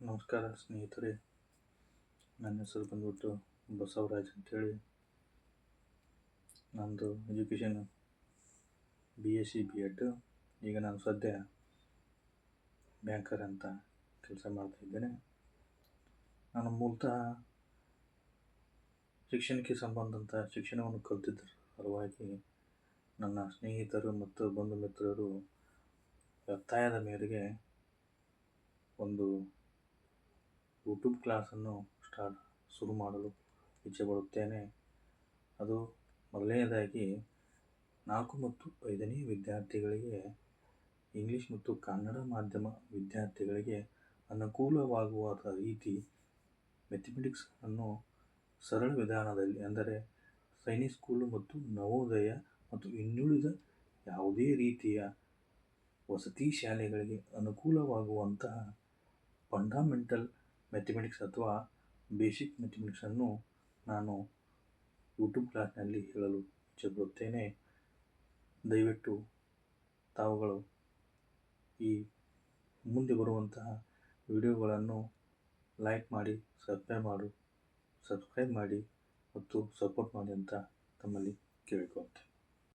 ನಮಸ್ಕಾರ ಸ್ನೇಹಿತರೆ, ನನ್ನ ಹೆಸರು ಬಂದ್ಬಿಟ್ಟು ಬಸವರಾಜ್ ಅಂತೇಳಿ. ನಂದು ಎಜುಕೇಷನ್ BSc B.Ed. ಈಗ ನಾನು ಸದ್ಯ ಬ್ಯಾಂಕರ್ ಅಂತ ಕೆಲಸ ಮಾಡ್ತಾಯಿದ್ದೇನೆ. ನಾನು ಮೂಲತಃ ಶಿಕ್ಷಣಕ್ಕೆ ಸಂಬಂಧಂಥ ಶಿಕ್ಷಣವನ್ನು ಕಲಿತಿದ್ದ ಸಲುವಾಗಿ ನನ್ನ ಸ್ನೇಹಿತರು ಮತ್ತು ಬಂಧು ಮಿತ್ರರು ಒತ್ತಾಯದ ಮೇರೆಗೆ ಒಂದು ಯೂಟ್ಯೂಬ್ ಕ್ಲಾಸನ್ನು ಶುರು ಮಾಡಲು ಇಚ್ಛೆಪಡುತ್ತೇನೆ. ಅದು ಮೊದಲನೇದಾಗಿ 4 ಮತ್ತು 5ನೇ ವಿದ್ಯಾರ್ಥಿಗಳಿಗೆ, ಇಂಗ್ಲೀಷ್ ಮತ್ತು ಕನ್ನಡ ಮಾಧ್ಯಮ ವಿದ್ಯಾರ್ಥಿಗಳಿಗೆ ಅನುಕೂಲವಾಗುವ ರೀತಿ ಮ್ಯಾಥಮೆಟಿಕ್ಸ್ ಅನ್ನು ಸರಳ ವಿಧಾನದಲ್ಲಿ, ಅಂದರೆ ಸೈನಿಕ್ ಸ್ಕೂಲು ಮತ್ತು ನವೋದಯ ಮತ್ತು ಇನ್ನುಳಿದ ಯಾವುದೇ ರೀತಿಯ ವಸತಿ ಶಾಲೆಗಳಿಗೆ ಅನುಕೂಲವಾಗುವಂತಹ ಫಂಡಮೆಂಟಲ್ ಮ್ಯಾಥಮೆಟಿಕ್ಸ್ ಅಥವಾ ಬೇಸಿಕ್ ಮ್ಯಾಥಮೆಟಿಕ್ಸನ್ನು ನಾನು ಯೂಟ್ಯೂಬ್ ಕ್ಲಾಸ್ನಲ್ಲಿ ಹೇಳಲು ಇಚ್ಛೆಪಡುತ್ತೇನೆ. ದಯವಿಟ್ಟು ತಾವುಗಳು ಈ ಮುಂದೆ ಬರುವಂತಹ ವಿಡಿಯೋಗಳನ್ನು ಲೈಕ್ ಮಾಡಿ, ಸಬ್ಸ್ಕ್ರೈಬ್ ಮಾಡಿ ಮತ್ತು ಸಪೋರ್ಟ್ ಮಾಡಿ ಅಂತ ತಮ್ಮಲ್ಲಿ ಕೇಳಿಕೊಳ್ತೇನೆ.